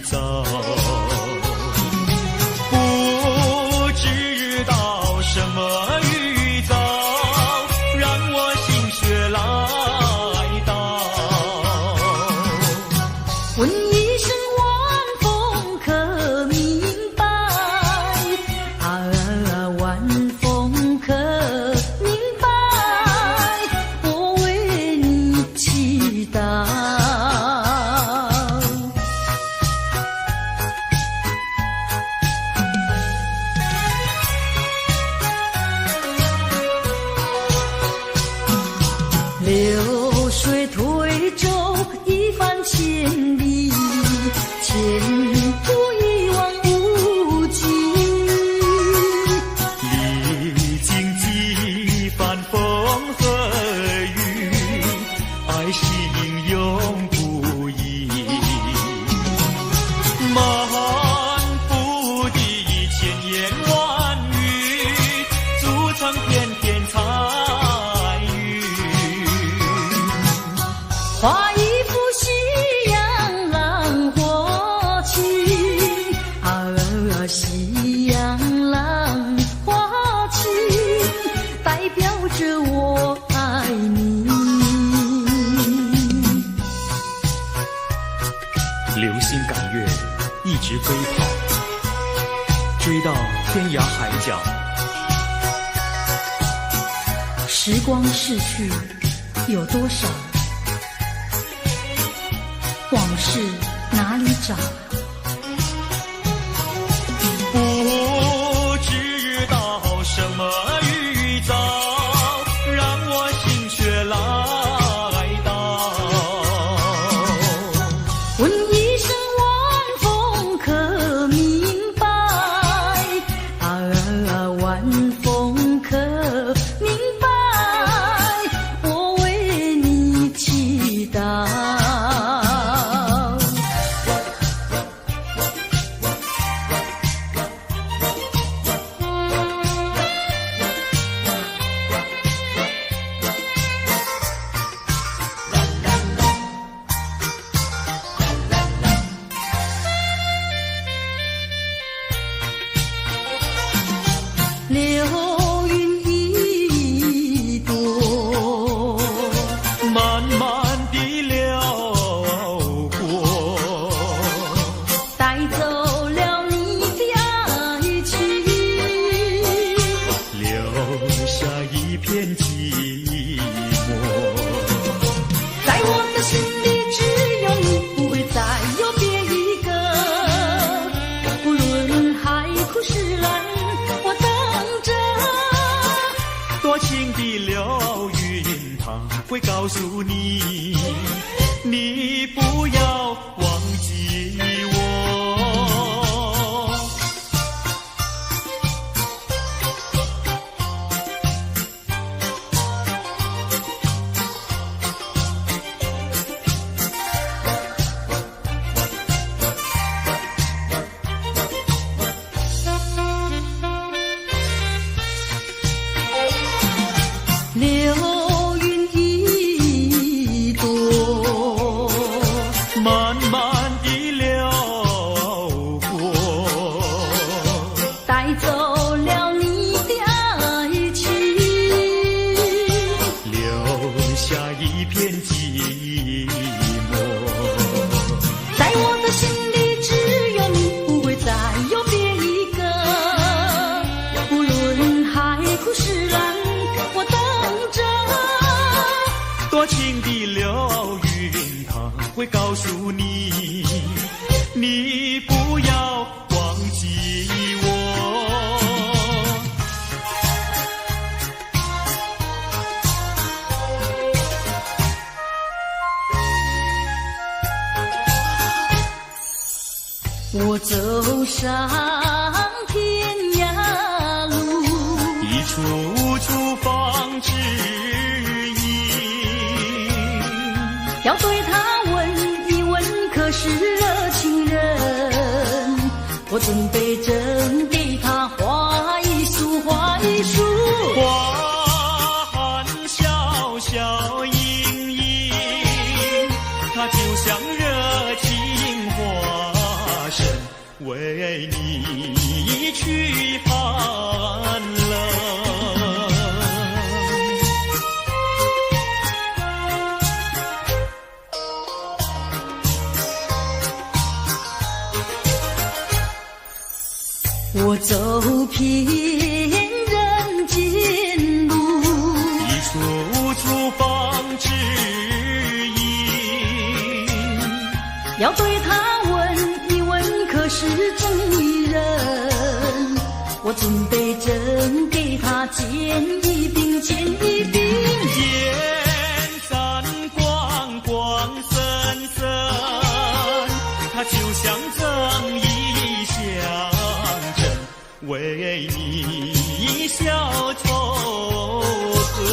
早，不知道什么预兆，让我心血来到。问一声晚风可明白？晚风可明白？我为你祈祷。流水推舟一番千里，前途一望无际。历经几番风和雨，爱心永不移。漫步的千言万语，组成片片彩云。画一幅夕阳浪花情，夕阳浪花情，代表着我爱你。流星赶月，一直飞跑，追到天涯海角。时光逝去有多少？往事哪里找？不知道什么预兆，让我心血来到。问一声晚风可明白？晚风可明白？我为你祈祷。流云一朵，慢慢地流过，带走了你的爱情，留下一片寂寞。在我的心里只有你，不会再有别一个。不论海枯石烂，我等着。多情的流云，它会告诉你，你不要忘记我。流云一朵，慢慢地流过，带走了你的爱情，留下一片寂寞。在我的心里只有你，不会再有别一个。不论海枯石烂，我等着。多情的流云，它会告诉你，你不要忘记我。我走上天涯路，一处处放指引，要对他问一问，可是热情人？我准备真给他画一束，画一束。花含笑笑盈盈，它就像热情花为你去寒冷。我走遍人间路，一处处方知音。要对他问一问，可是真一人？我准备真给他见一饼，见一饼。烟散光光森森，它就像赠一香针，为你消愁恨。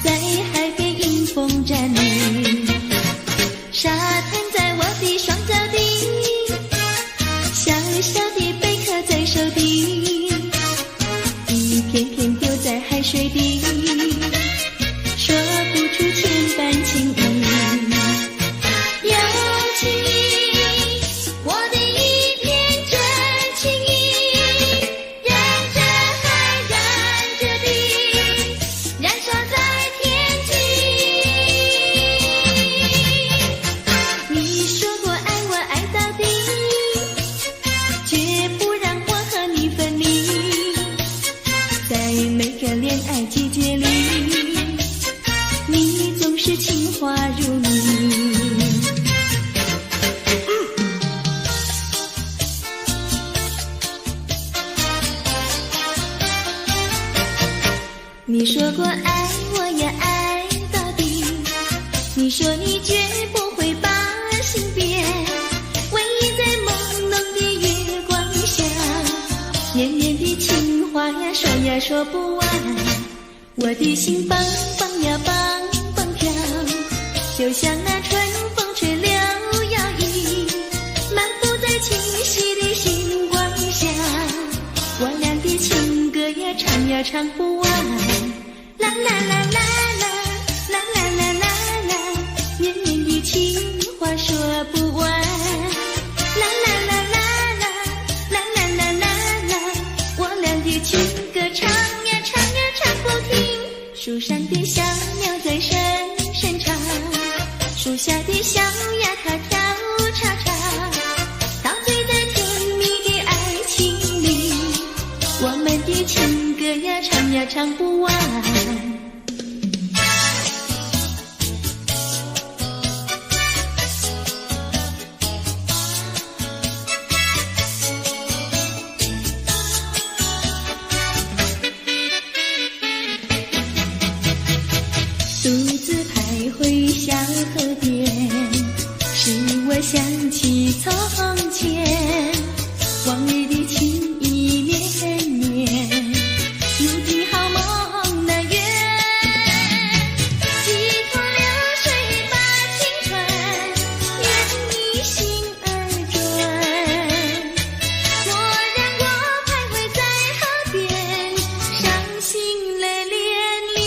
在海边迎风站立，沙滩在我的每个恋爱季节里，你总是情话如你。你说过爱我要爱到底，你说你绝不会把心变，唯一在朦胧的月光下，绵绵的情话呀说呀说不完，我的心蹦蹦呀蹦蹦跳，就像那春风吹柳摇曳，漫步在清晰的星光下，我俩的情歌呀唱呀唱不完，啦啦啦啦啦啦啦啦啦啦，绵绵的情话说不完，啦啦啦啦啦啦啦啦啦啦，我俩的情歌唱呀唱呀唱不停，树上的小鸟在声声唱，树下的小鸭它跳叉叉，陶醉在甜蜜的爱情里，我们的情歌呀唱呀唱不完。独自徘徊小河边，使我想起从前，往日的情意绵绵，如今好梦难圆，几头流水把青春愿你心儿转，蓦然我徘徊在河边，伤心泪涟涟。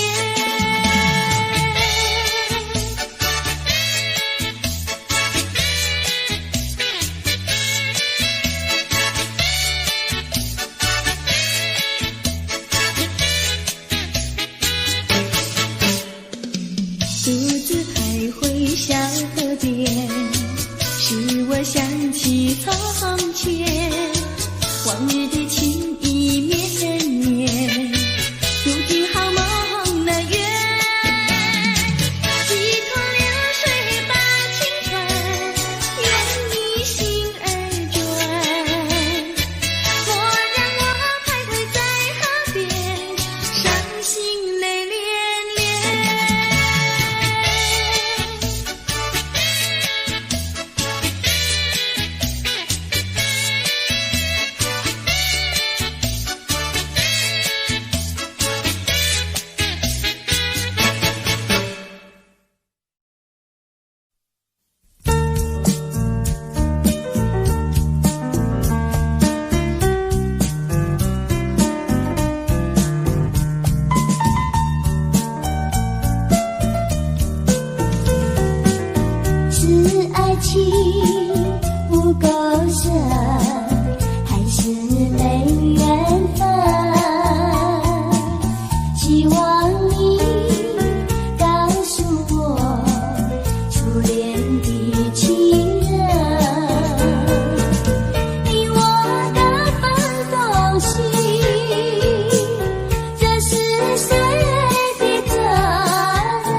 独自徘徊小河边，使我想起从前，往日的情意绵绵，如今好梦难圆，几头流水把青春愿你心儿转，蓦然我徘徊在河边，伤心泪涟涟。是爱情不够深，还是没缘分？希望你告诉我初恋的情人，你我的分东西，这是谁的责任？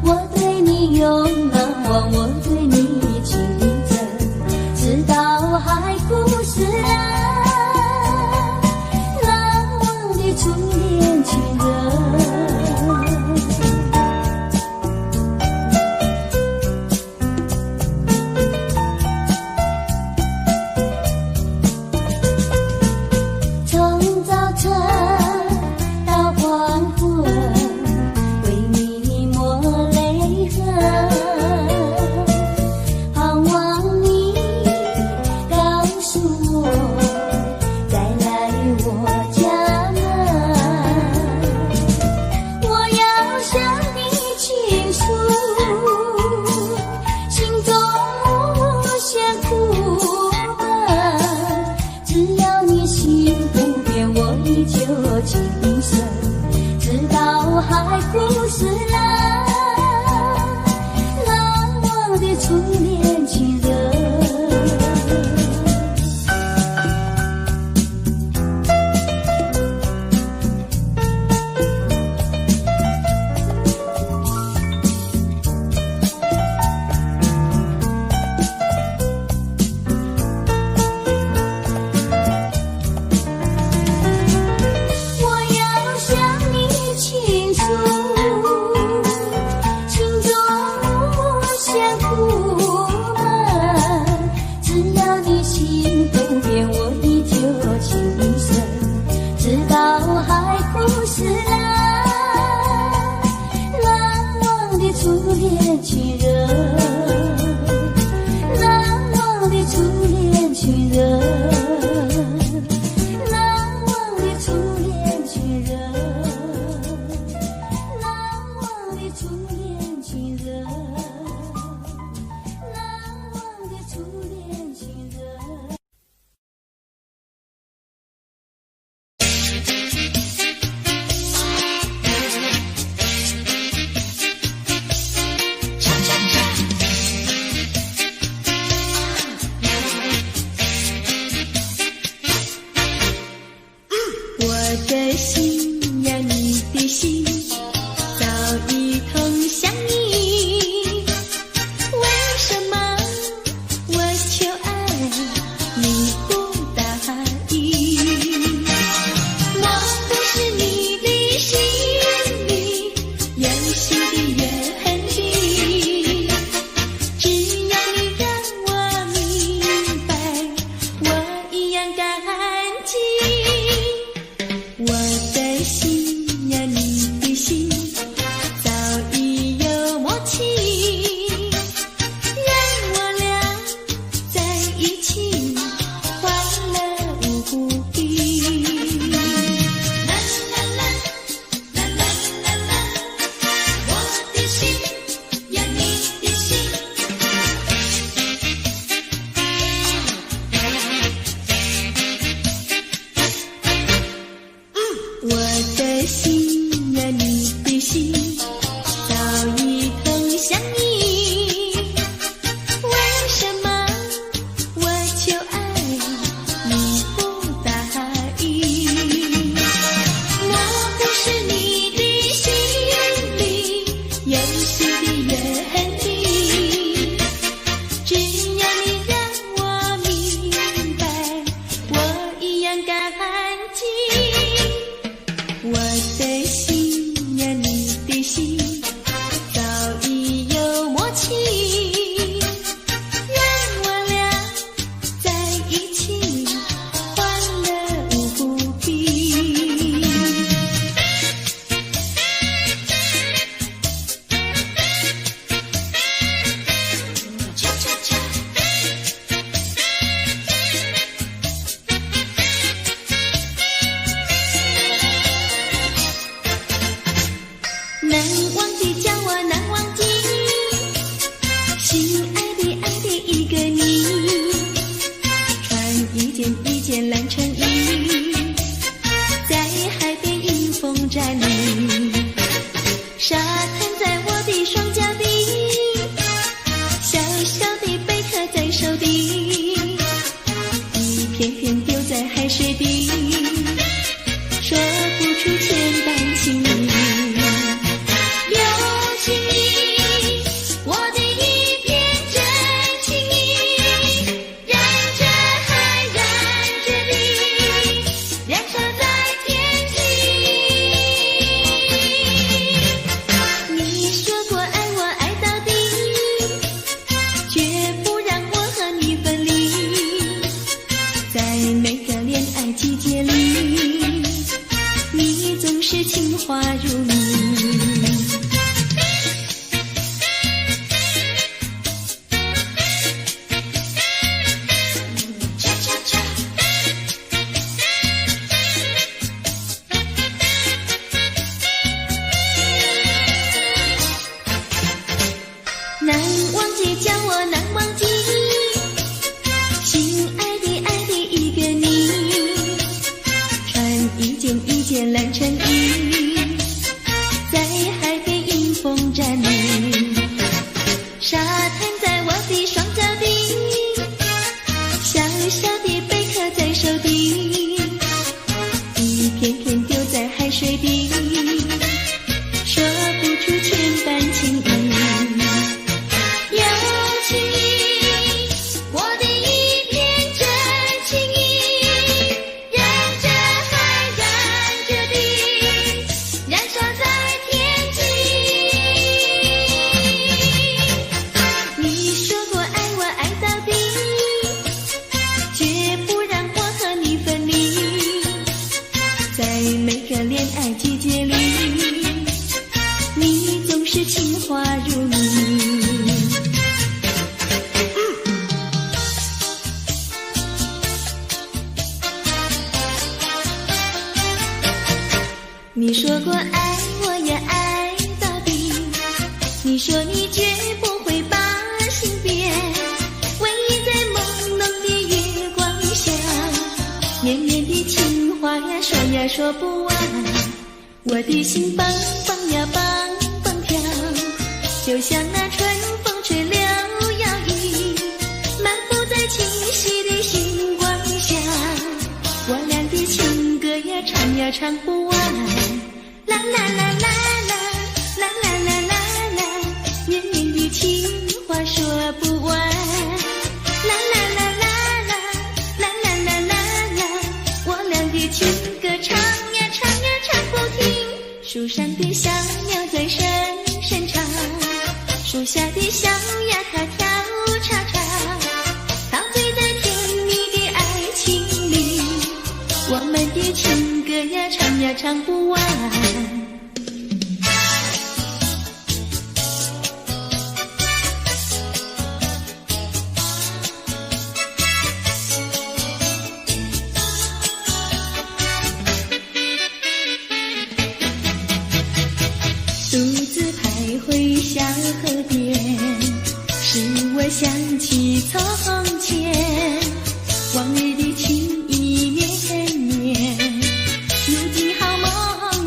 我对你永难忘，我对你情真，直到海枯石烂，难忘的初恋情人。从早晨到黄昏，为你抹泪痕，盼望你告诉我再来我家门。的心呀，你的心早已投向你，为什么我求爱你不答应？莫不是你的心里有新的约定？只要你让我明白，我一样感激。我的心呀，你的心早已有默契，让我俩在一起欢乐无比。恰恰恰，难忘记叫我难忘记，心爱的一个你，穿一件蓝衬衣，在海边迎风站立，沙滩在我的双脚底，小小的贝壳在手底，一片片丢在海水底，说不出千般情意。有情意，我的一片真情意，燃着海，燃着地，燃烧在天际。你说过爱我爱到底，绝不让我和你分离，在每个恋爱季节里，你总是情话如你。恰恰恰，难忘记叫我难忘记，心爱的一个你，穿一件蓝衬衣，在海边迎风站立，沙滩在我的双脚底，小小的贝壳在手底，一片片丢在海水底，说不出千般情意。有情意，我的一片真情意，燃着海，燃着地，燃烧在天际。你说过爱我爱到底，绝不让我和你分离，在每个恋爱季节里，你总是情话如你。你说过爱我也爱到底，你说你绝不会把心变，唯一在朦胧的月光下，绵绵的情话呀说不完，我的心蹦蹦呀蹦蹦跳，就像那春风吹柳摇曳，漫步在清晰的星光下，我俩的情歌呀唱不完，啦啦啦啦啦啦啦啦啦啦，绵绵的情话说不完，啦啦啦啦啦啦啦啦啦啦，我俩的情歌唱不停，树上的小鸟在声声唱，树下的小鸭它跳叉叉，陶醉在甜蜜的爱情里，我们的情歌呀唱不完。独自徘徊小河边，使我想起从前，往日的情意绵绵，如今好梦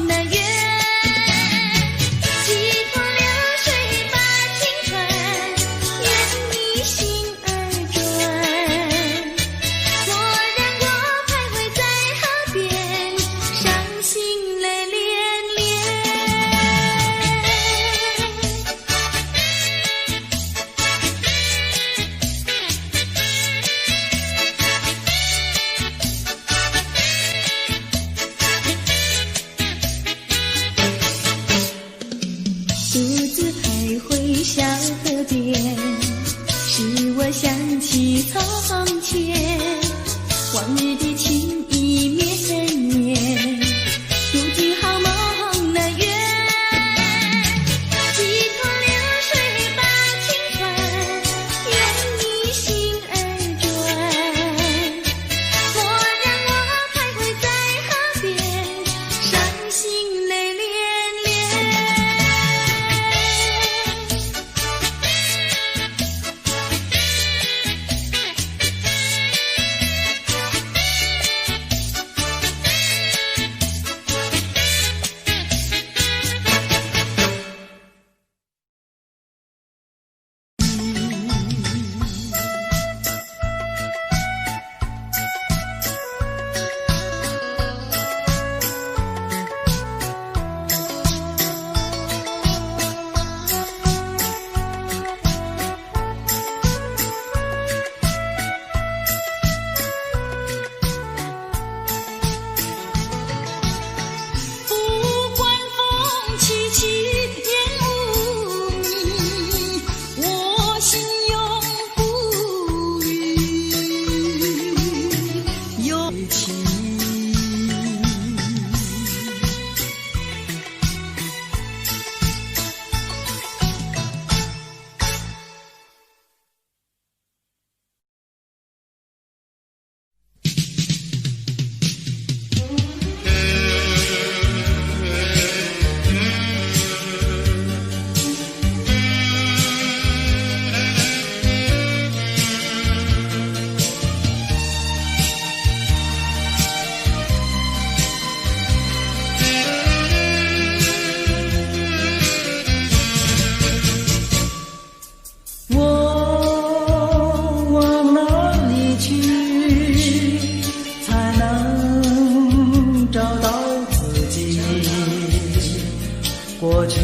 过去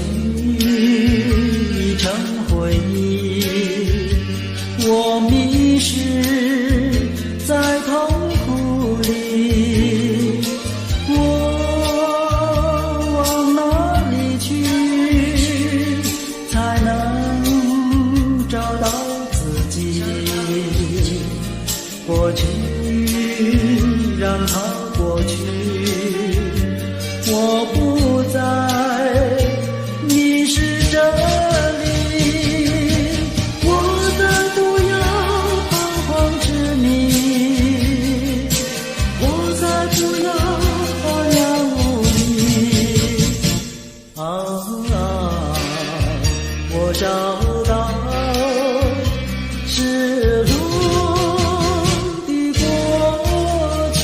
已成回忆，我迷失在痛苦里，我往哪里去才能找到自己？过去让它过去，我不再迷失这里，我再不要彷徨痴迷，我再不要茫然无依。我找到是路的过去。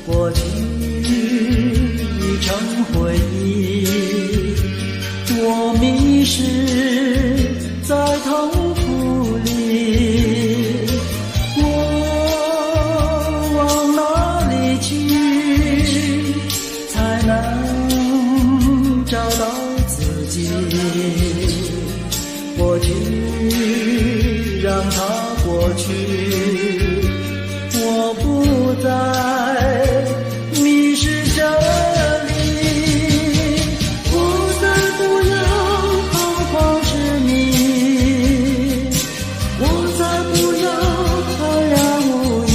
过去已成回忆，我迷失在痛苦里，我往哪里去才能找到自己？过去让它过去，我不再迷失这里，我再不要彷徨痴迷，我再不要茫然无依。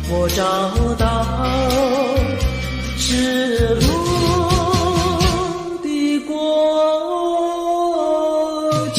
我找到是路的过去。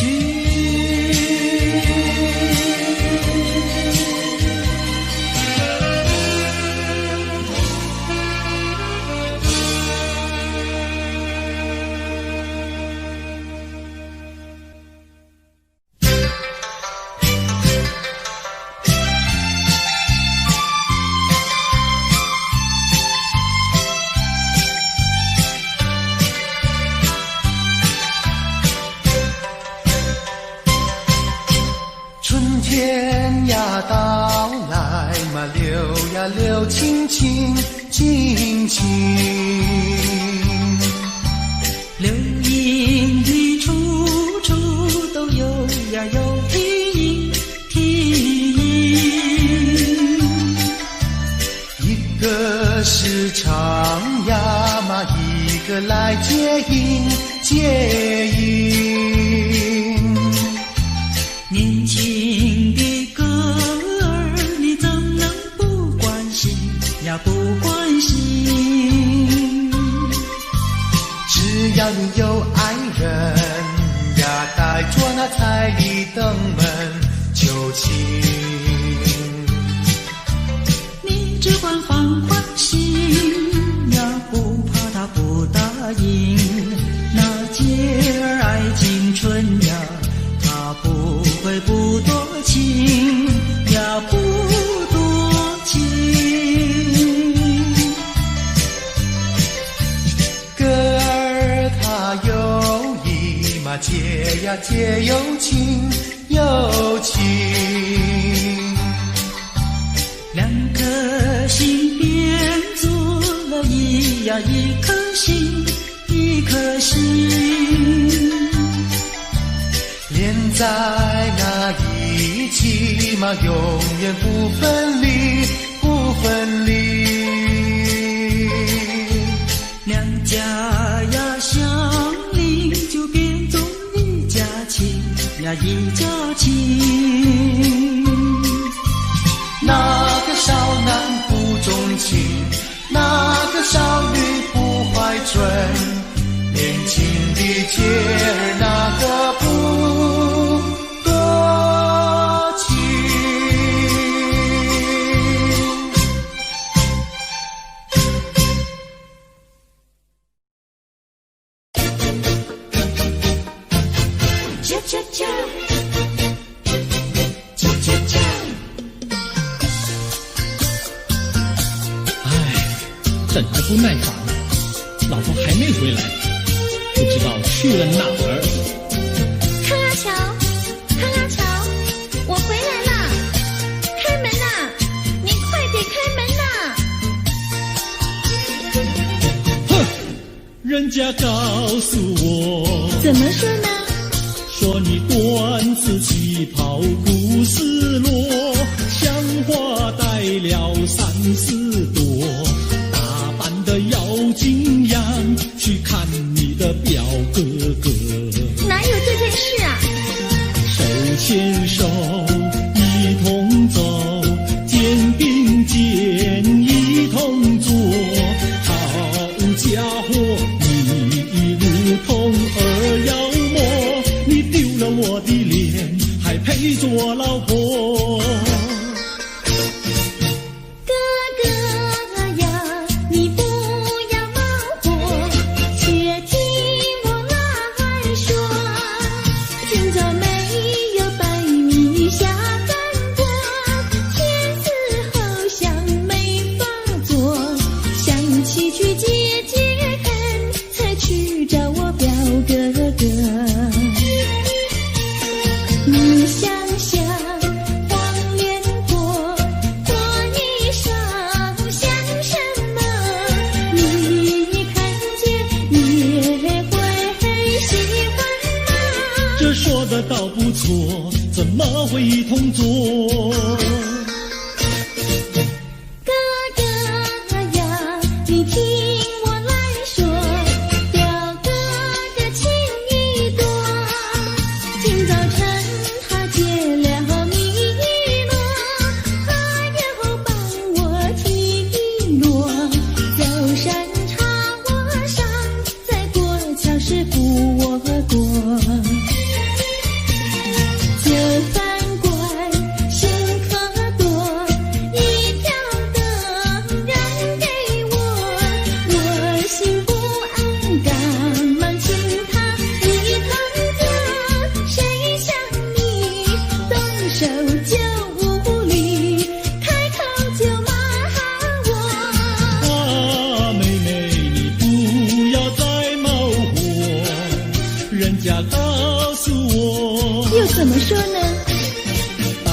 春天呀到来嘛，流呀流，清清清清，流萤的处处都有呀有啼音，一个是唱呀嘛，一个来接应接应。年轻的歌儿，你怎能不关心呀不关心？只要你有爱人呀，带着那彩礼登门求亲。你只管放宽心呀，不怕他不答应。那姐儿爱青春呀，他不会不多情呀，不多情。歌儿它有意嘛，结呀结有情有情。两颗心变做了一颗心，一颗心。连在那一起嘛，永远不分离，不分离。两家呀相邻，就变作一家亲呀一家亲。那个少男不钟情，那个少女不怀春，年轻的姐儿那个不多情。朕还不耐烦，老婆还没回来，不知道去了哪儿。康阿乔，康阿乔，我回来了，开门呐！你快点开门呐！哼，人家告诉我，怎么说呢？说你短子旗袍不丝落，像花戴了3、4朵。的妖精样去看你的表哥哥，哪有这件事啊？手牵手一同走，肩并肩一同坐，好家伙，你如同儿妖魔，你丢了我的脸，还配做老婆？倒不错，怎么会一同做？哥哥呀，你听我来说，表哥的情意多。今早晨他结了米诺，他又帮我提落，走山茶我上，再过桥师傅我过。告诉我，又怎么说呢？打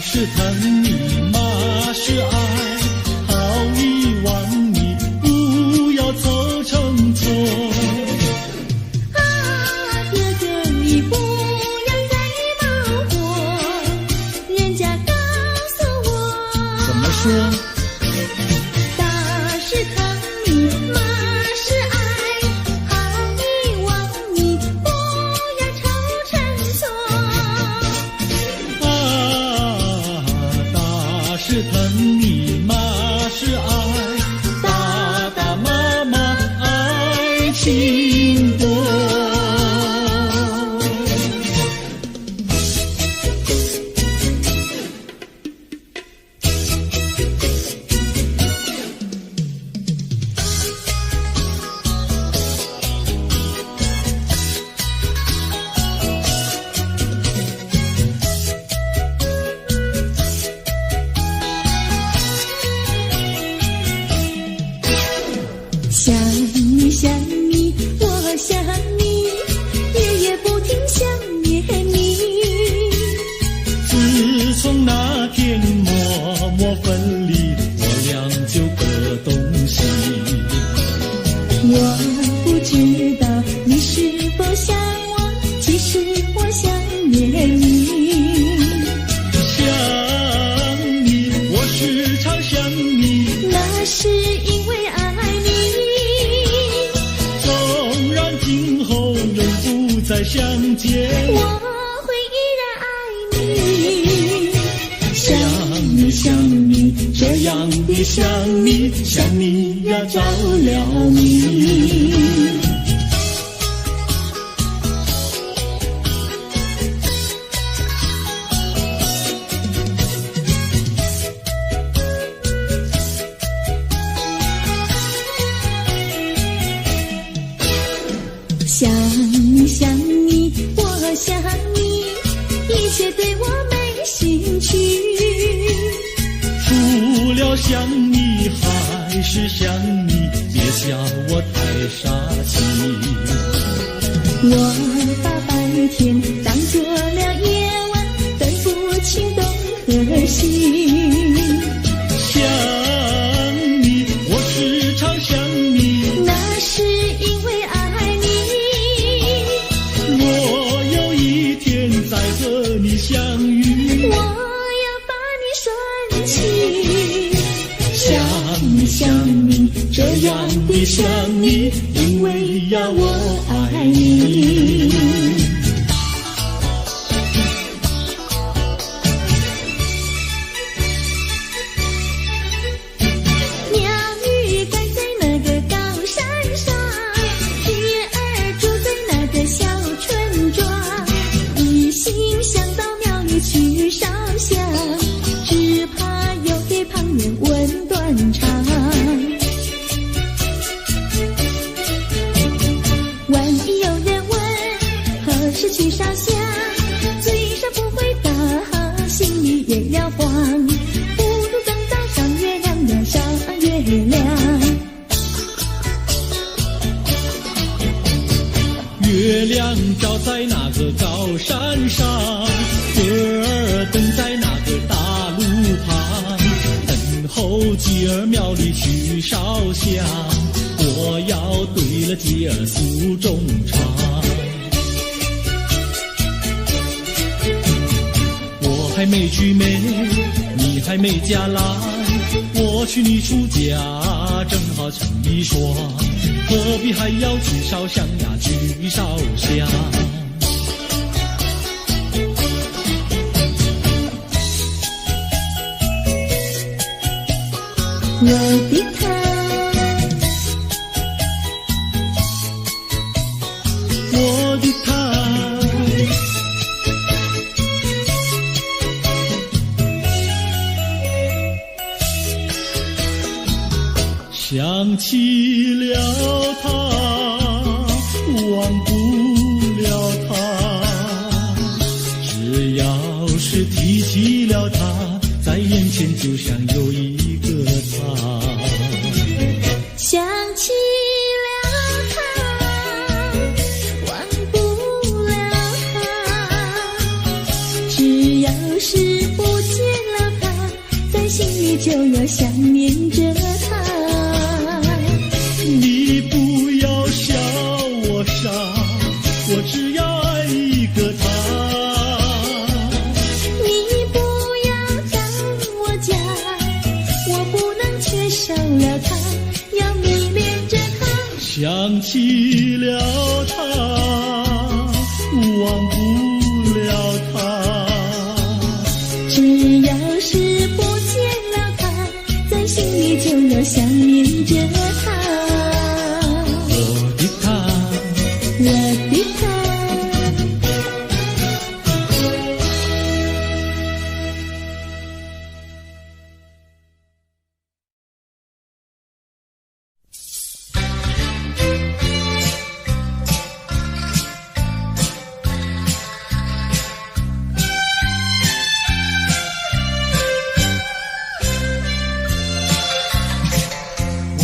是疼你，骂是爱，好遗忘你，不要凑成错。啊，哥哥你不要再恼火，人家告诉我，怎么说？打是疼你，骂是爱，好遗忘你。是疼你，骂是爱，打打骂骂爱情多。想你想你，我想你，夜夜不停想念你。自从那天默默分离，我俩就各东西。我不知道你是否想我，其实我想念你。想你，我时常想你，那是因为爱你。今后永不再相见，我会依然爱你。想你想你，这样的想你，想你呀着了迷。想你想你，我想你，一切对我没兴趣。想你还是想你，别笑我太傻气。我把白天当作了夜晚，分不清东和西。想你，我时常想你，那是因为爱你。我有一天再和你相遇，我要把你拴起。想你想你，这样的想你，因为呀我爱你。鸟语盖在那个高山上，鱼儿住在那个小村庄，一心想到庙里去烧香，只怕又给旁人问断肠。万一有人问何时去烧香，嘴上不回答，心里也要慌。不如等到上月亮呀，上月亮。月亮照在那个高山上，月儿等在那个大路旁，等候鸡儿庙里去烧香，我要对了鸡儿诉衷肠。我还没娶媒，你还没嫁来，我娶你出嫁正好成一双，何必还要去烧香呀，去烧香。我的他，我的他，想起了他，忘不了他，只要是提起了他，在眼前就像有一个他。想起了他，忘不了他，只要是不见了他，在心里就要想念着他。你不要笑我傻，我只要爱一个他。你不要当我假，我不能缺少了他，要迷恋着他。想起了他，忘不了他，只要是不见了他，在心里就要想念着他。我的他，我的他。我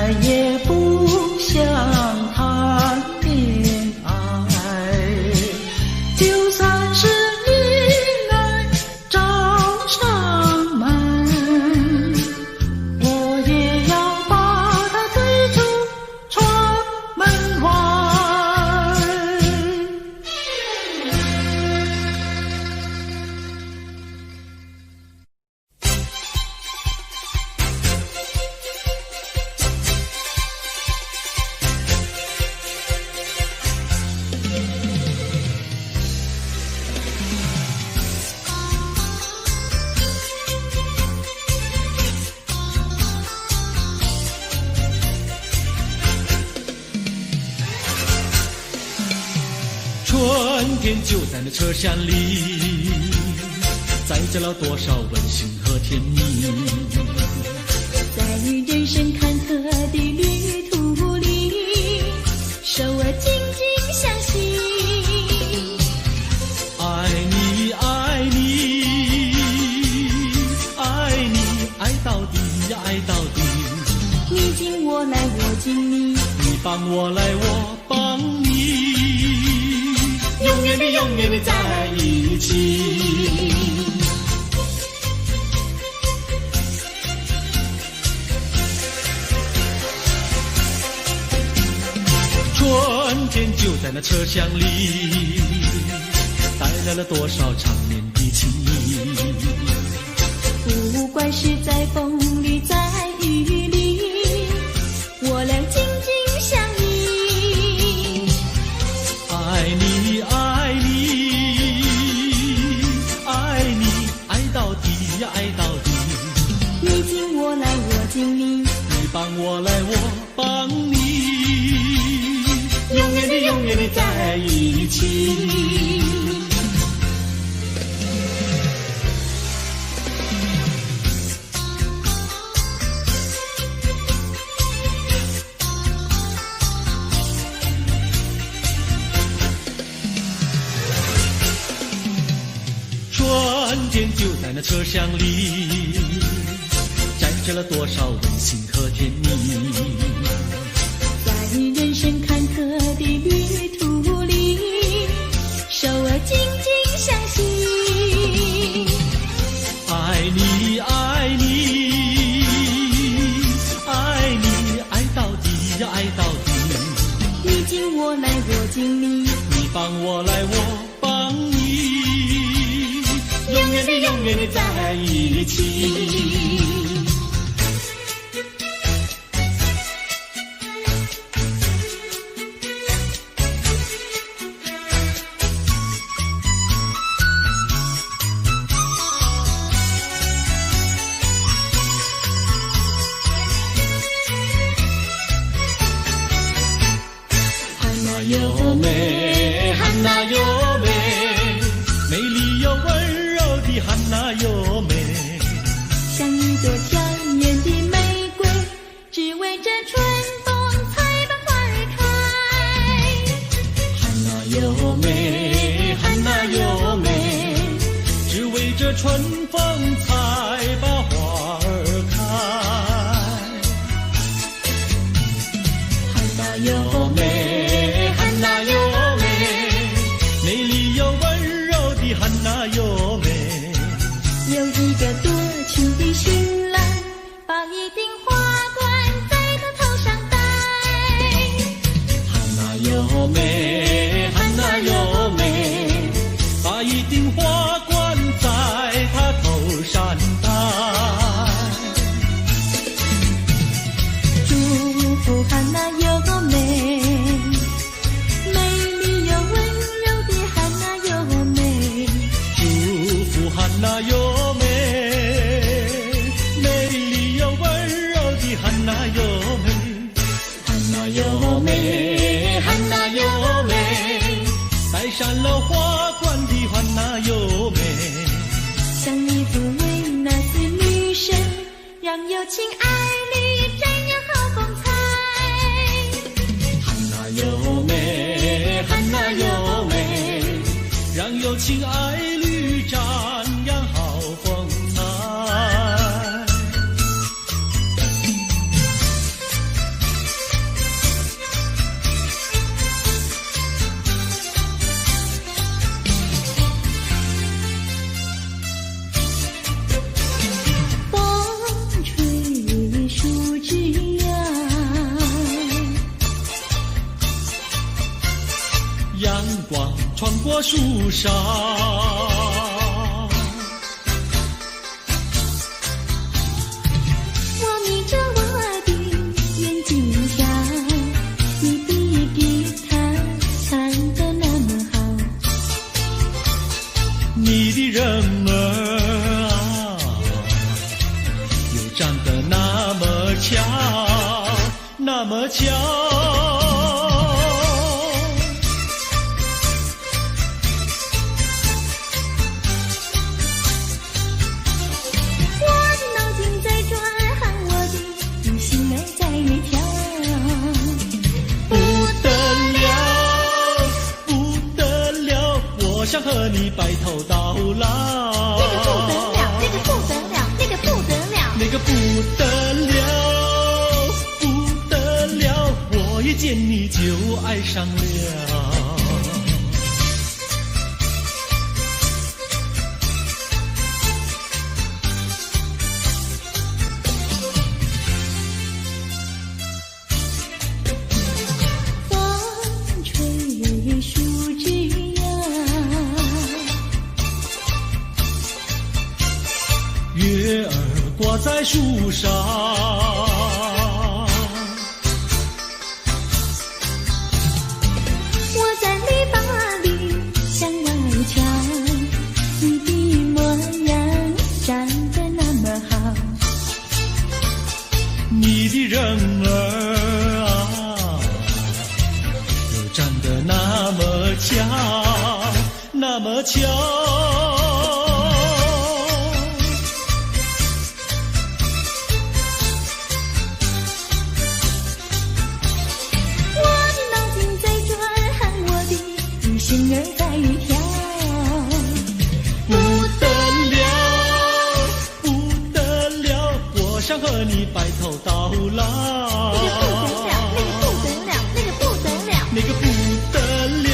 再也不想谈恋爱。就算是女儿找上门，我也要把她推出窗门外。春天就在那车厢里，载着了多少温馨和甜蜜。在人生坎坷的旅途里，手儿紧紧相系。爱你，爱你，爱你，爱到底呀，爱到底。你紧我来，我紧你，你帮我来，我帮你，永远的，永远的在一起。春天就在那车厢里，带来了多少长绵的情谊。不管是在风里，在雨里，我俩紧紧相依。爱你，爱你，爱你，爱到底呀，爱到底。你紧我来，我紧你，你帮我来，我帮你，永远的，永远的在一起。春天就在那车厢里，载着了多少温馨和甜蜜。在人生坎坷的旅途里，手儿紧紧相系。爱你，爱你，爱你，爱到底呀，爱到底。你紧我来，我紧你，你帮我来，我帮你，永远的，永远的在一起。优美，汉娜优美，美丽又温柔的汉娜优美，像一朵娇艳的玫瑰，只为这春风才把花儿开。汉娜优美，汉娜优美，只为这春风才把花儿开。汉娜优美，汉娜优美，美丽又温柔的汉娜优美。有一个多情的新郎，把一顶花冠在他头上戴。汉娜优美，汉娜优美，把一顶花冠在他头上戴。祝福汉娜优美，美丽又温柔的汉娜优美。祝福汉娜优美，美丽又温柔的汉娜优美。汉娜优美，汉娜优美，戴上了花冠的汉娜优美。像一幅维纳斯女神，让有情爱侣瞻仰好风采。汉娜优美，汉娜优美，让有情爱侣瞻仰好风采。过树梢。我眯着我的眼睛瞧，你的吉他弹得那么好，你的人儿啊，又长得那么巧，那么巧。想和你白头到老，那个不得了，那个不得了，那个不得了，那个不得了，不得了！我一见你就爱上了。风吹树枝月儿挂在树上，我在篱笆里向外瞧，你的模样长得那么好，你的人儿啊，又长得那么巧，那么巧。心儿在跳，不得了，不得了！我想和你白头到老。那个不得了，那个不得了，那个不得了，那个不得了，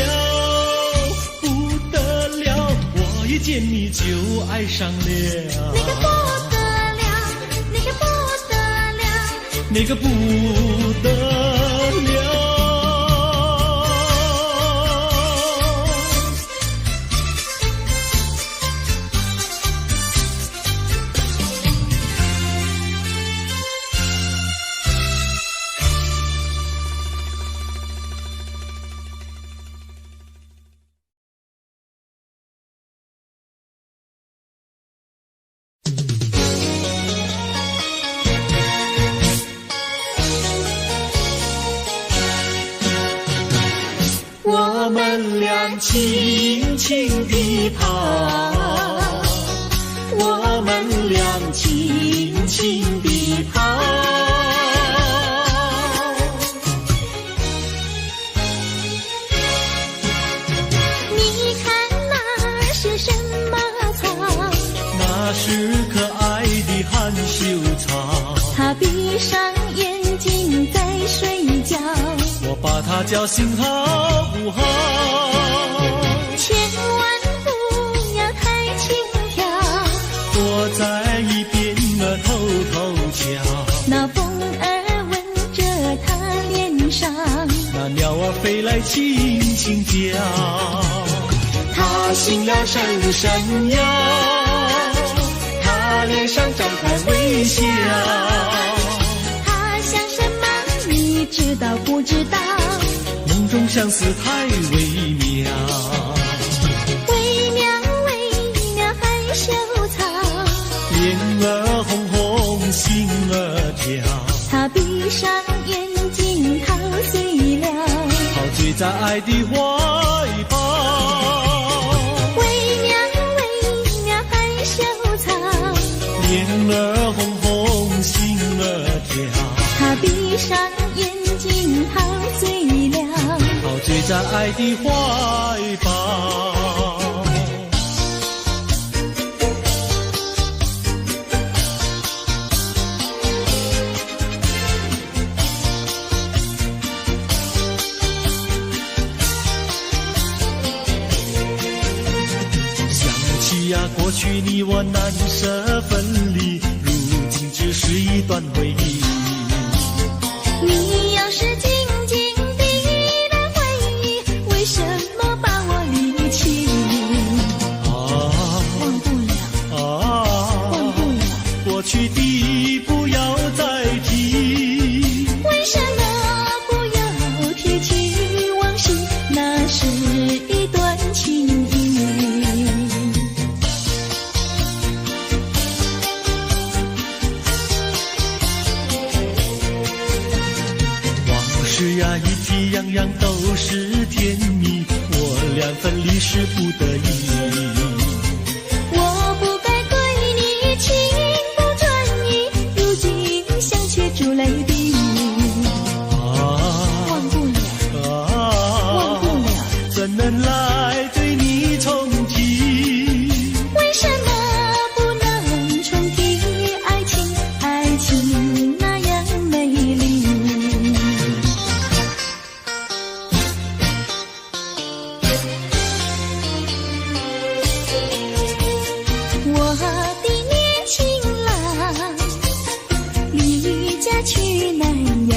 不得了！我一见你就爱上了。那个不得了，那个不得了，那个不得了。我们俩轻轻地跑，我们俩轻轻地跑。你看那是什么草？那是可爱的含羞草。它闭上眼睛在睡觉，我把它叫醒好不好？千万不要太轻佻，躲在一边偷偷瞧。那风儿吻着它脸上，那鸟儿飞来轻轻叫。它醒了伸伸腰，它脸上展开微笑。它想什么你知道不知道？梦中相思太微妙，微妙微妙害羞草，脸儿红红心儿跳。它闭上眼睛陶醉了，陶醉在爱的怀抱。微妙微妙害羞草，脸儿红红心儿跳。它闭上眼睛陶醉了，陶醉在爱的怀抱。想起呀，过去你我难舍分离，如今只是一段回忆。你要是静静地来回忆，为什么把我离弃？是呀，一体样样都是甜蜜，我俩分离是不得已。我不该对你情不转移，如今想却珠泪滴。忘不了，忘不了，怎能来对你重提？为什么不能重提爱情？爱情那样美丽。我的年轻郎，离家去南洋，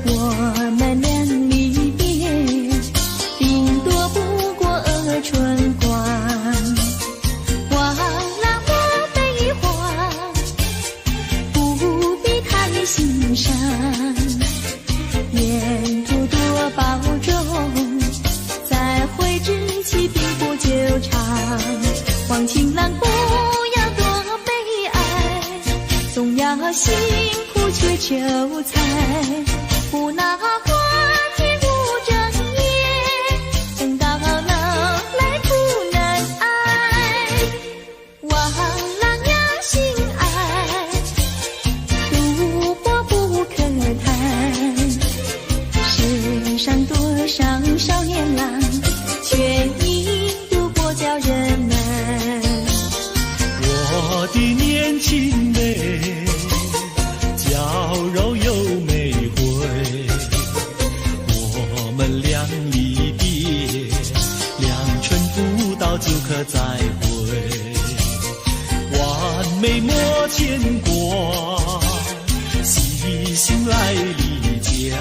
我们俩离别，顶多不过春光。忘了我悲欢，不必太心伤，沿途多保重，再会之期并不久长。望情郎不要多悲哀，总要辛苦去求财，不拿花天无正业，等到老来苦难挨。望郎要心爱，赌博不可贪，世上多少少年郎，却因赌博叫人难。我的年轻妹，娇柔又美慧，我们俩离别，两春不到就可再会，完美莫牵挂，细心来离家，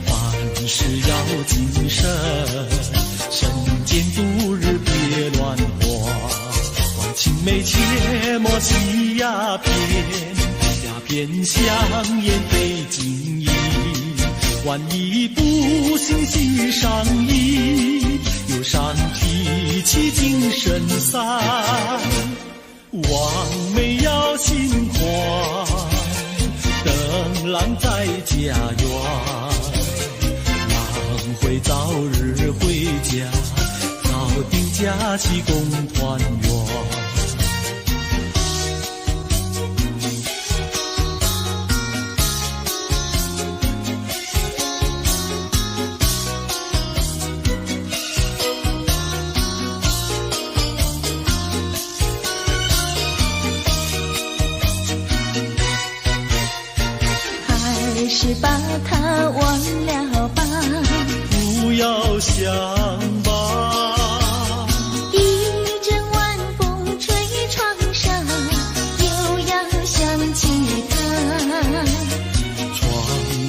凡事要谨慎，身兼度日别乱花，望青梅切莫吸鸦片，鸦片香烟非金银，万一不幸喜上意，忧伤提起精神散，望梅要心宽，等郎在家园，郎会早日回家，早定假期共团圆。还是把它忘了吧，不要想吧，一阵晚风吹窗上，又要想起他。窗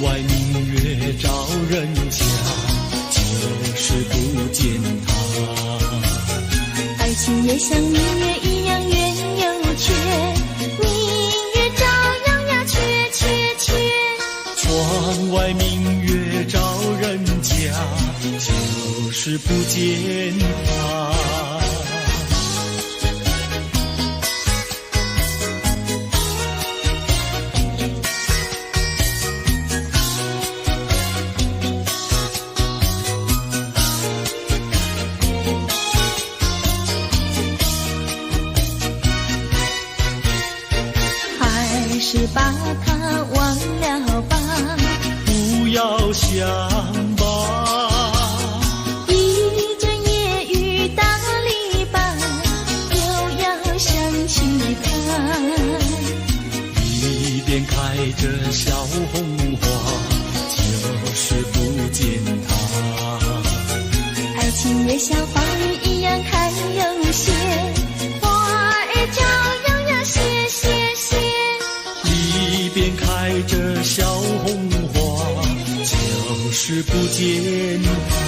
外明月照人家，就是不见他。爱情也像明月一样圆又缺，明月照样呀缺缺缺。窗外明月照人家，就是不见他。还是把它忘了吧，不要想吧，一阵夜雨打篱笆，又要想起他。一边开着小红花，就是不见他。爱情也像花儿一样开又谢，花儿照样呀谢谢谢。一边开着小红花，就是不见他。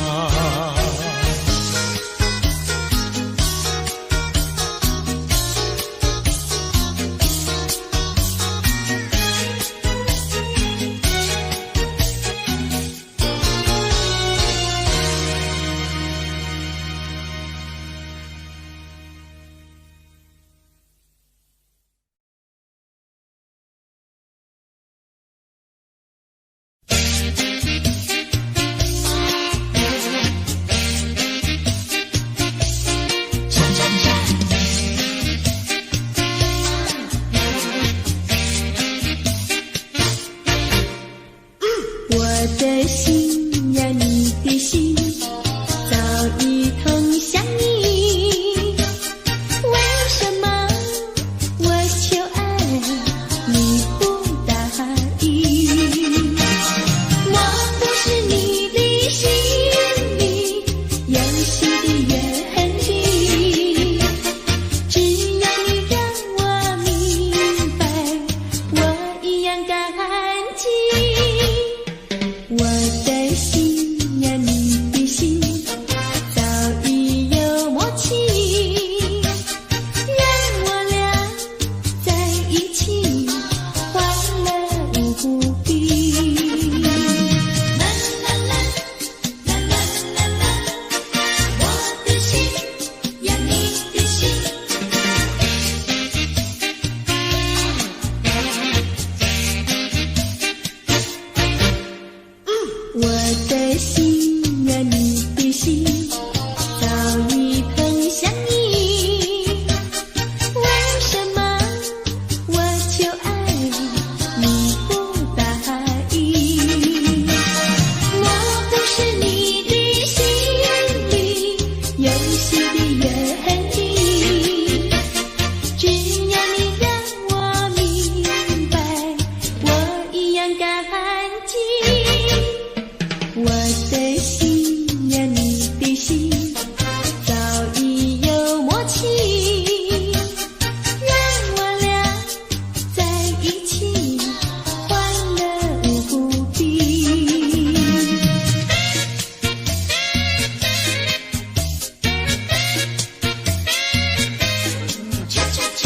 的心呀，你的心早已通向你，为什么我求爱你不答应？我不是你的心里游戏的原地，只要你让我明白，我一样感激。我的心呀，你的心早已有默契，让我俩在一起欢乐无比。啦啦啦，啦啦啦啦，我的心呀，你的心。我的心呀，你的心早已通向你，为什么我求爱你不答应？我不是你的心里游戏的原地，只要你让我明白，我一样感激。我的心呀，你的心早已有默契，让我俩在一起欢乐无比。恰恰恰。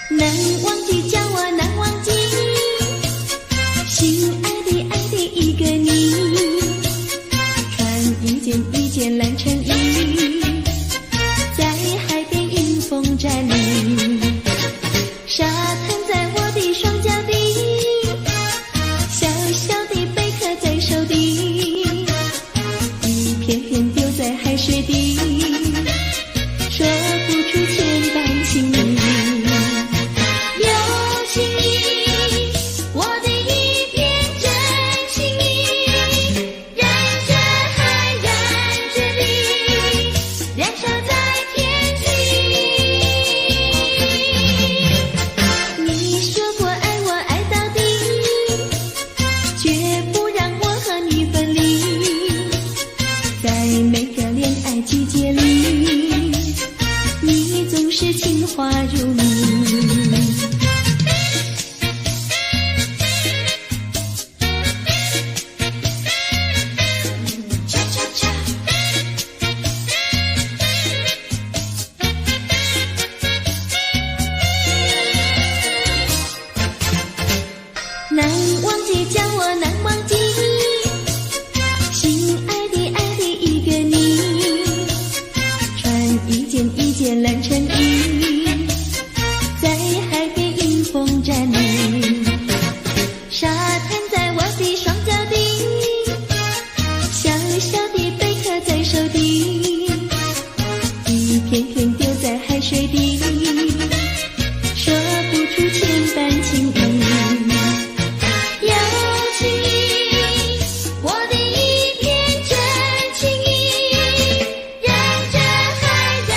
难忘记叫我难忘记，心爱的爱的一个你，穿一件蓝衬衣，在海边迎风站立，沙滩在我的双脚底，小小的贝壳在手底，一片片丢在海水底，说不出千般情意。有情意，我的一片真情意，燃着海，燃着地，燃烧在天际。你说过爱我爱到底，绝不让我和你分离，在每个恋爱季节里，你总是情话如蜜。恰恰恰。难忘记叫我难忘记，心爱的爱的一个你，穿一件蓝衬衣，在海边迎风站立，沙滩在我的双脚底，小小的贝壳在手底，一片片丢在海水底，说不出千般情意。有情意，我的一片真情意，燃着海，燃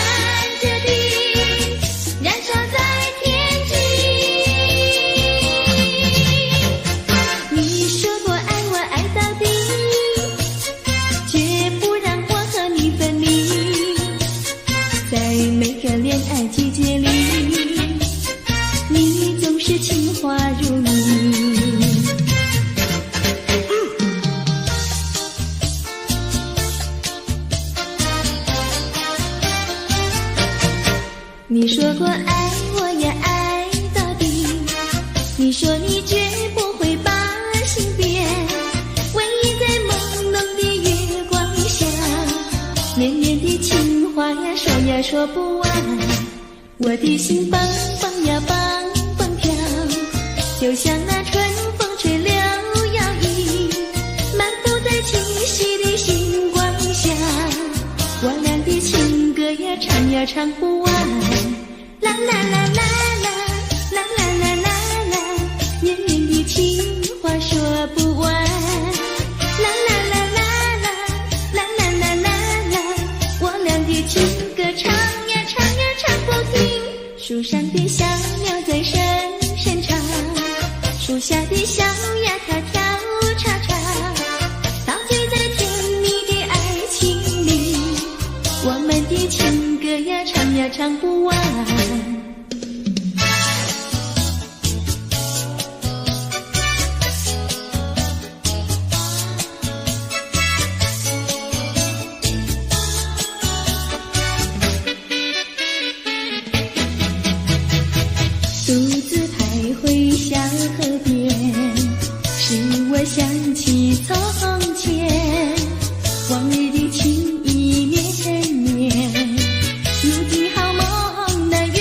着地，燃烧在天际。你说过爱我爱到底，绝不让我和你分离，在每个恋爱季节里，你总是情话如蜜。你说过爱我呀爱到底，你说你绝不会把心变，唯一在朦胧的月光下，绵绵的情话呀说呀说不完，我的心蹦蹦呀蹦蹦跳，就像那春风吹柳摇曳，漫步在清晰的星光下，我俩的情歌呀唱唱呀唱不完。啦啦啦啦啦啦啦啦啦啦，绵绵的情话说不完。啦啦啦啦啦啦啦啦啦啦，我俩的情歌唱呀唱呀唱不停。树上的小鸟在声声唱，树下的小鸭它跳叉叉，陶醉在甜蜜的爱情里。我们的情歌呀唱呀唱不完。独自徘徊小河边，使我想起从前，往日的情意绵绵，如今好梦那远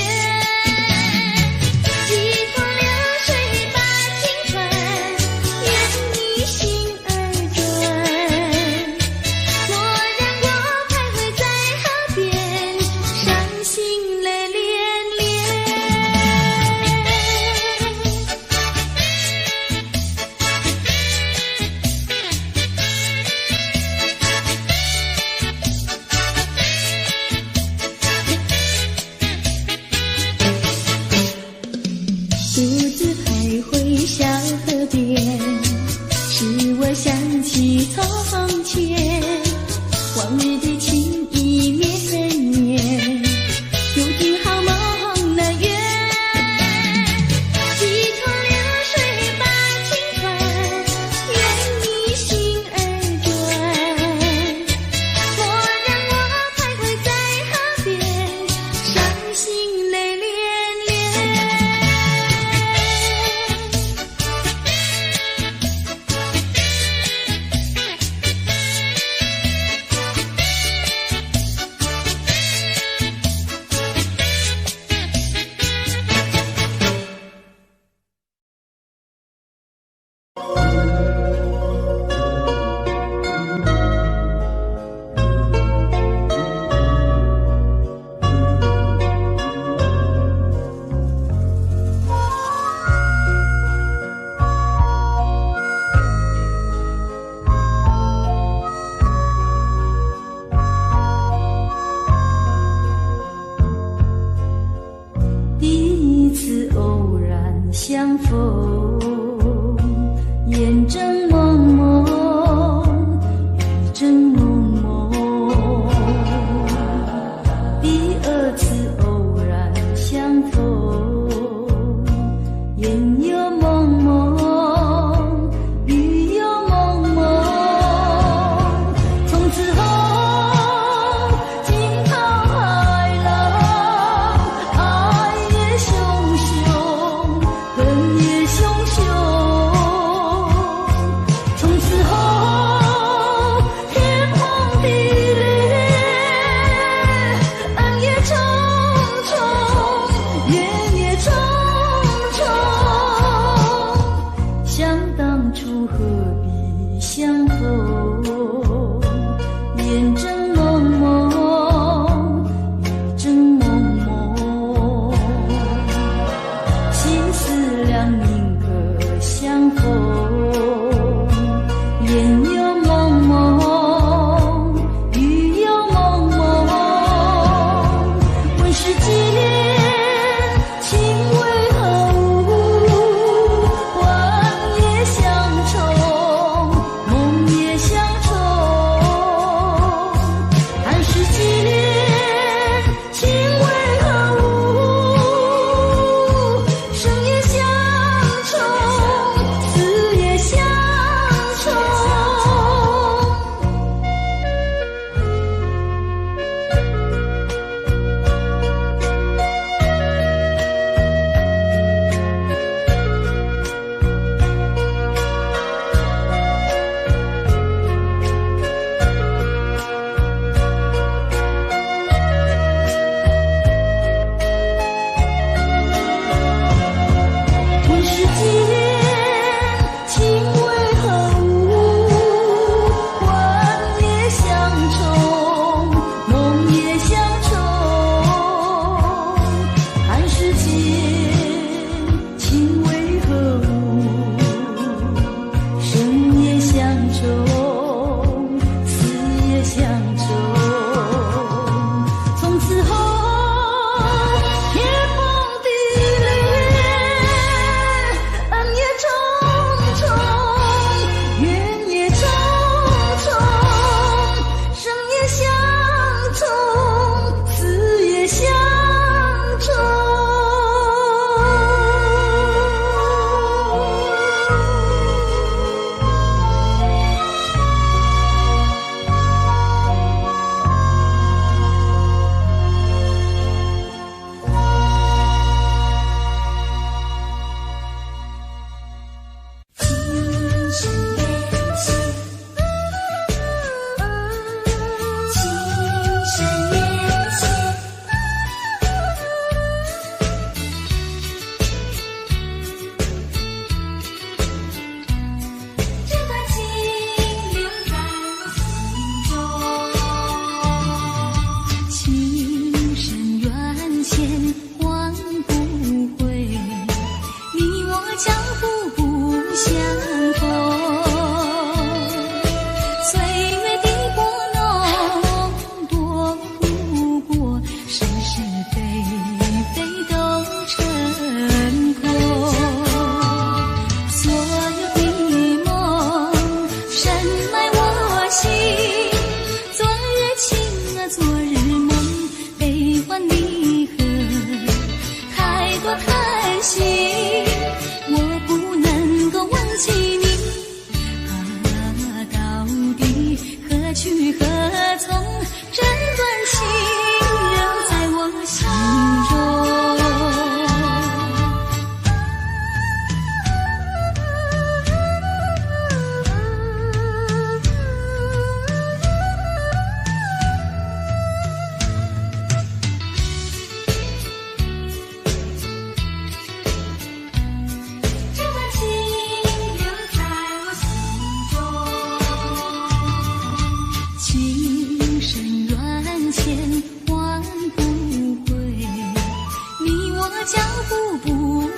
江湖不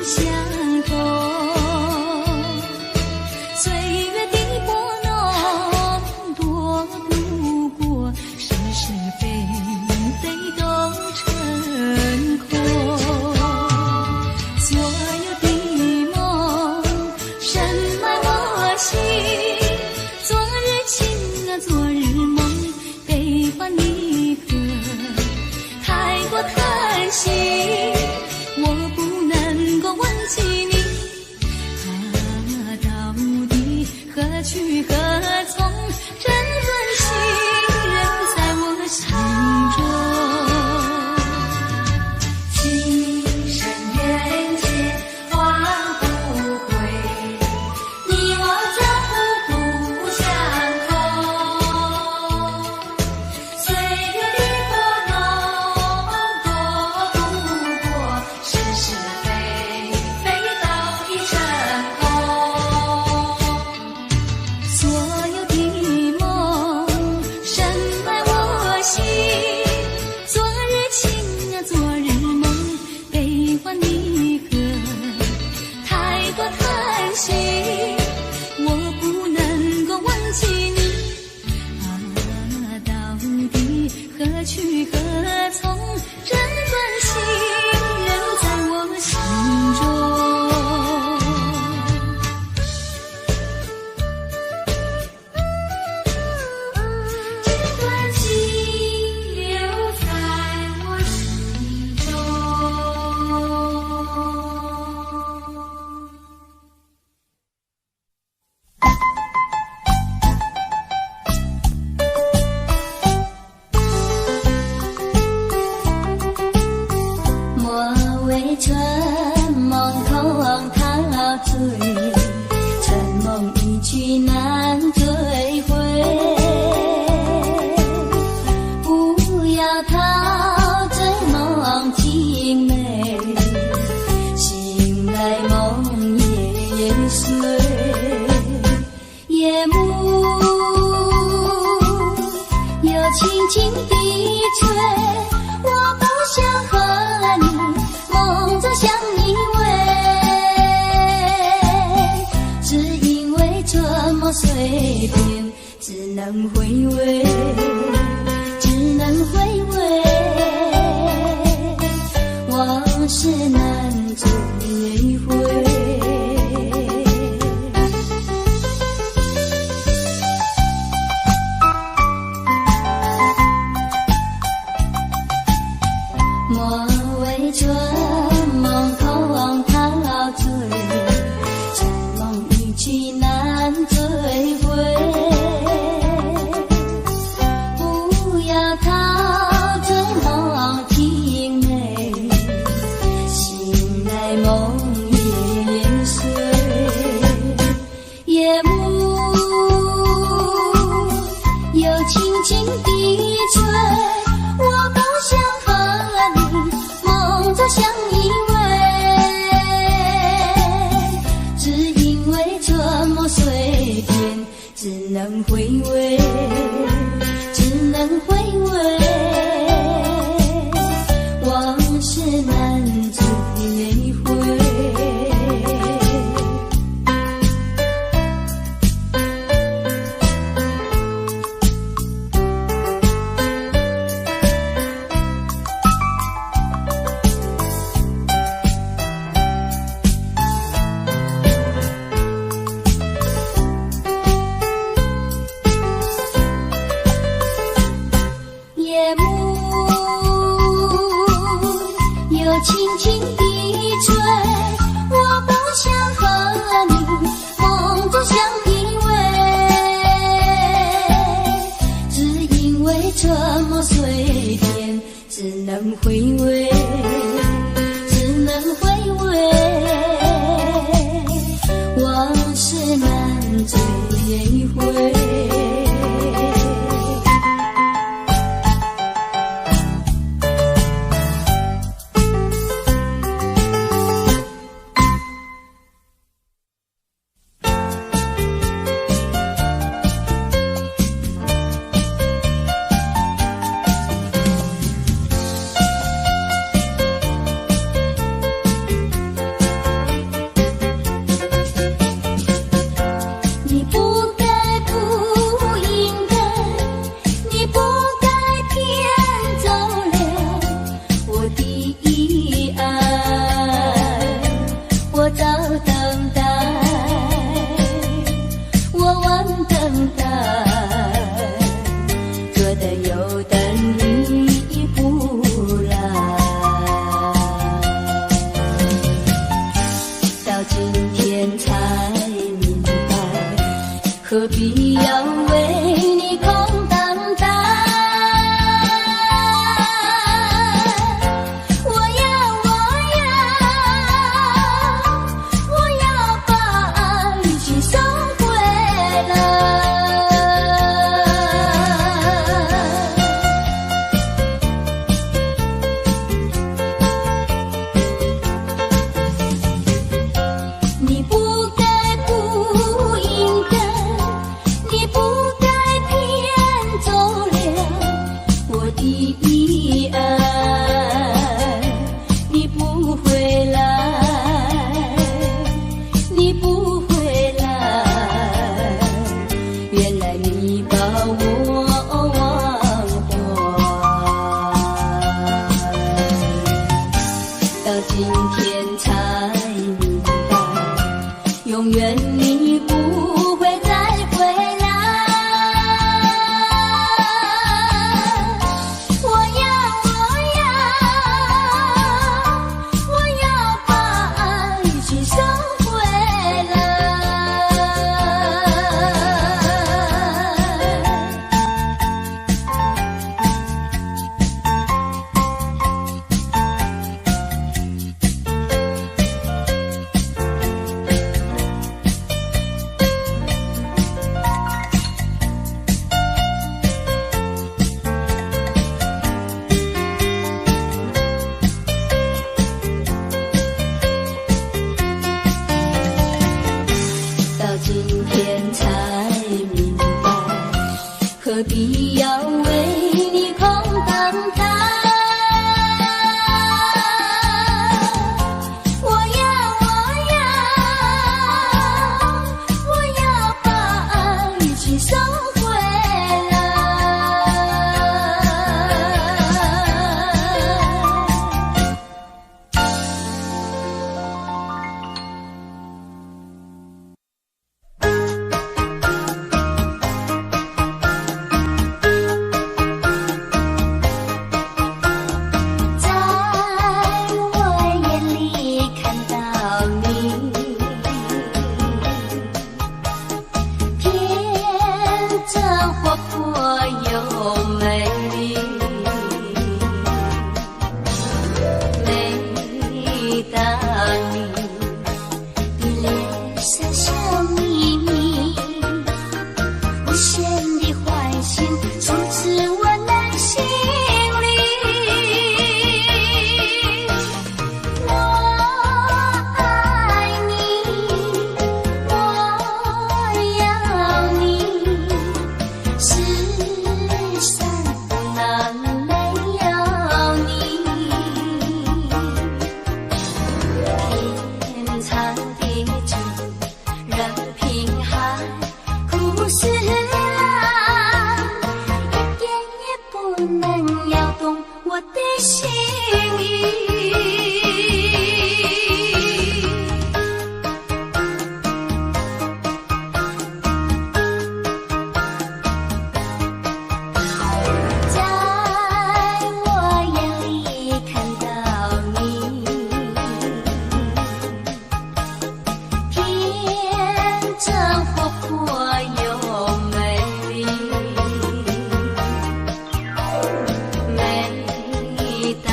相同。岁月的波浪躲不过是是非非都成空。所有的梦深埋我心，昨日情啊昨日梦，悲欢离合太过叹息，我不能够忘记你啊，到底何去何从？真尊心仍在我心中，情深缘浅换不回，你我江湖不相同。岁月的波浪躲不过是是非非都已成空。所有的梦深埋我心，昨日情啊昨日梦，悲欢离合太过叹息，我不能够忘记你啊，到底何去何从？真尊心仍在我心中。这段情留在我心中。莫为春梦空陶醉，春梦一去难追回。不要陶醉梦情美，醒来梦也碎。夜幕又轻轻地吹，我不想和你梦中相依偎，只因为春梦碎片，只能回味，只能回味，往事难追回。莫为春梦空陶醉，春梦一去难追回。不要陶醉梦情美，醒来梦也碎。夜幕又轻轻地吹，我不想和你梦中相依偎，只因为春梦碎片，只能回味，只能回味，往事难追回。夜幕又轻轻地吹，我不想和你梦中相依偎，只因为春梦碎片，只能回味，只能回味，往事难追回。一恩，你不回来，你不回来，原来你把我忘怀，到今天才明白，永远你不会再回来。何必要为你空荡荡？我要把爱情收回来。美丽的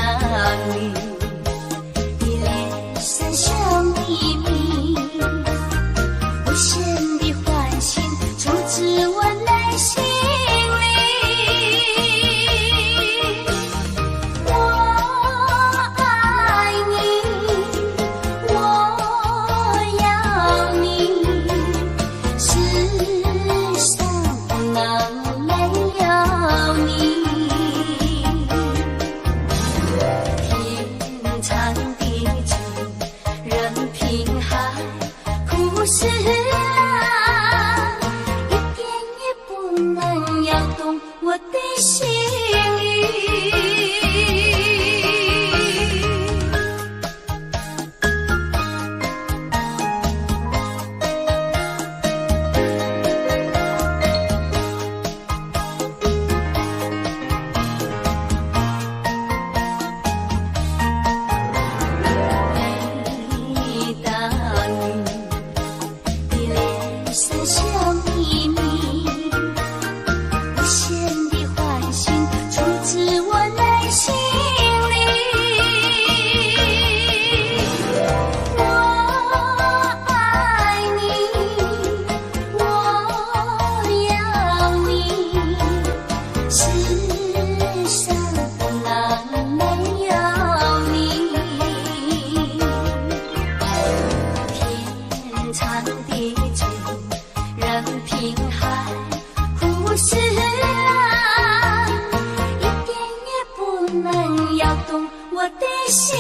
们摇动我的心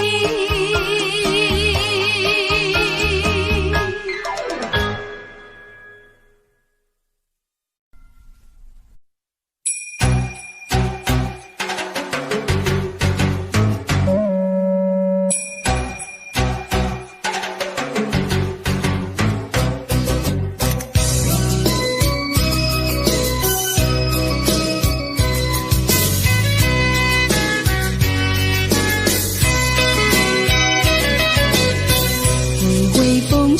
意。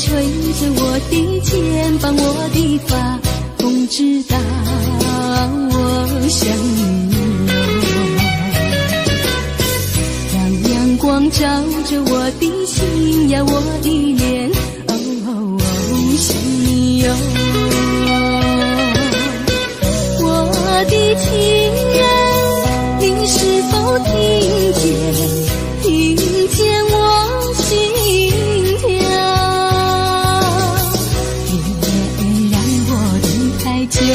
吹着我的肩膀，我的发，风知道我想你哦。让阳光照着我的心呀，我的脸，想你哟。我的情人，你是否听见我心跳？就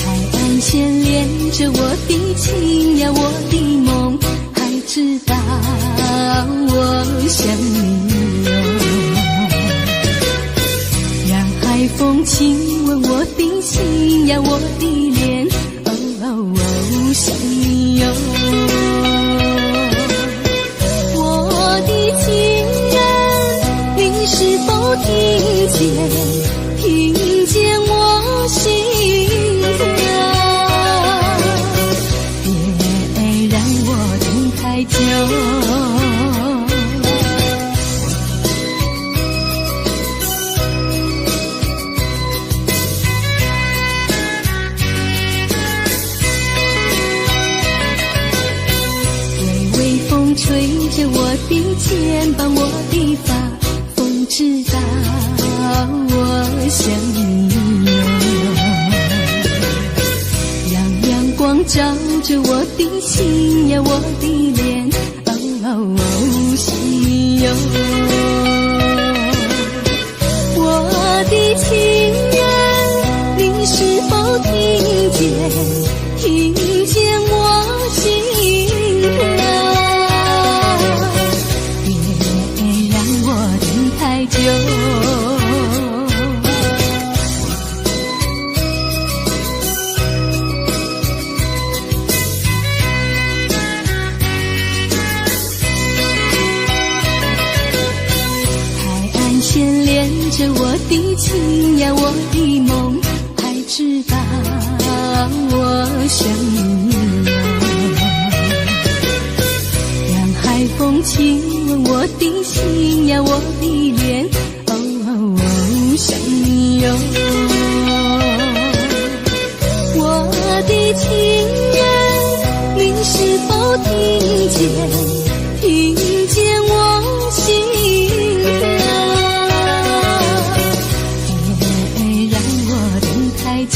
海岸线连着我的情呀，我的梦，还知道我想你哦。让海风亲吻我的心呀，我的脸，想你哟。我的情人，你是否听见我心跳？别让我等太久。吹着我的肩膀，我的发，风知道我想你哦。让阳光照着我的心呀，我的脸，想你哟。我的情人，你是否听见我心跳？太久，海岸线连着我的情呀，我的梦，还知道我想你哦。让海风亲吻我的心呀，我的脸，想你哟。我的情人，你是否听见我心跳？别让我等太久。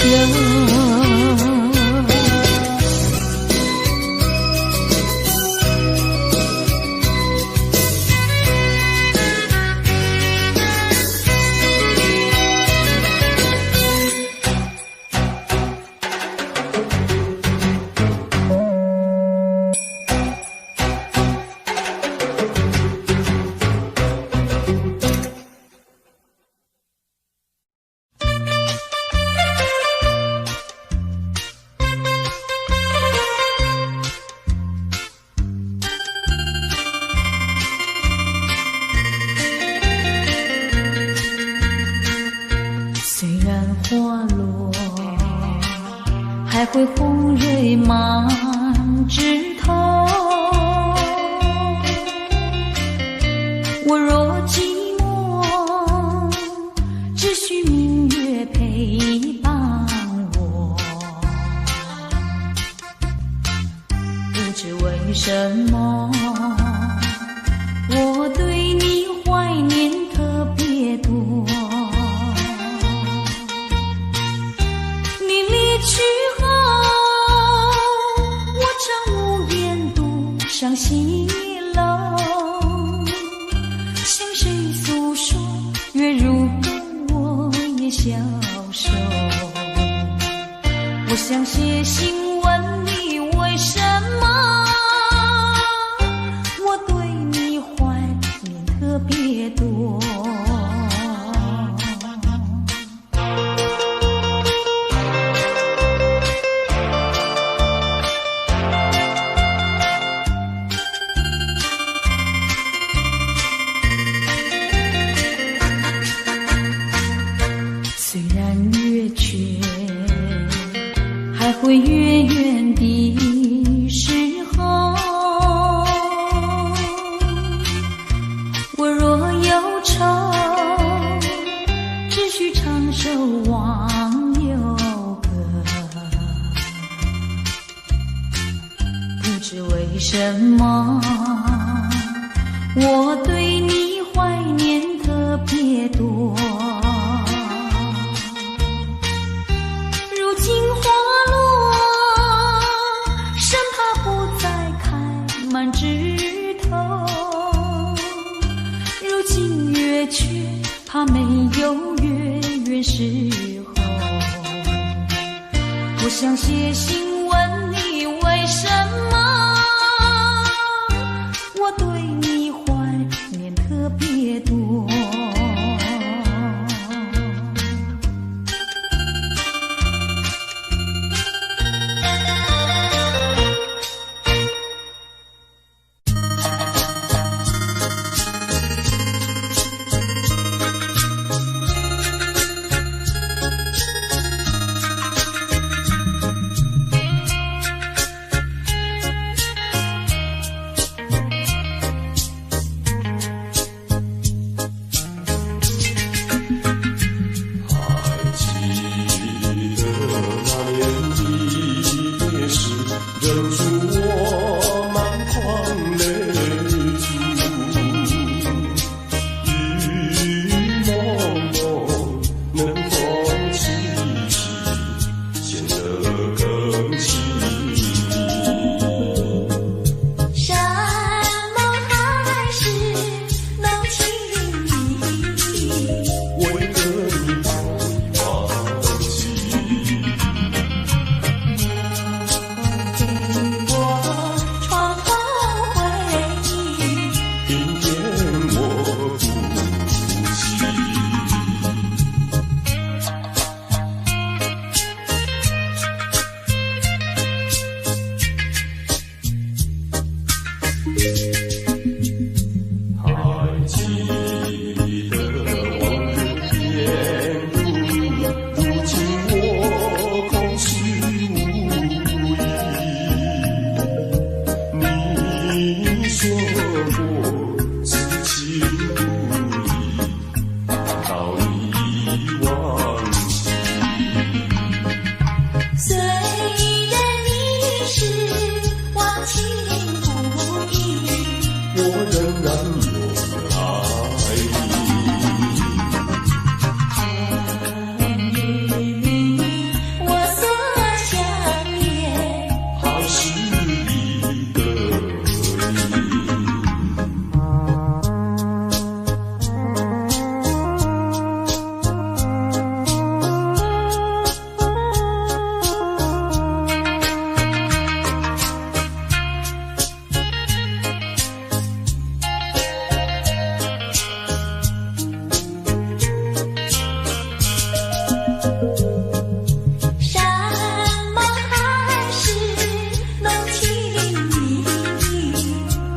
还会红蕊满枝头。我若寂寞，只需明月陪伴我。不知为什么，我对你怀念特别多。你离去后，我常无西楼，向谁诉说？月如歌，我也消瘦。我想写信问你，为什么我对你怀念特别多？虽然月缺，还会月圆的时候，我若忧愁，只需唱首忘忧歌。不知为什么，我对你怀念特别多。如今花落，生怕不再开满枝头。如今月缺，怕没有月圆时候。我想写信问你，为什么我对你怀念特别多？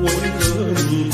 为何你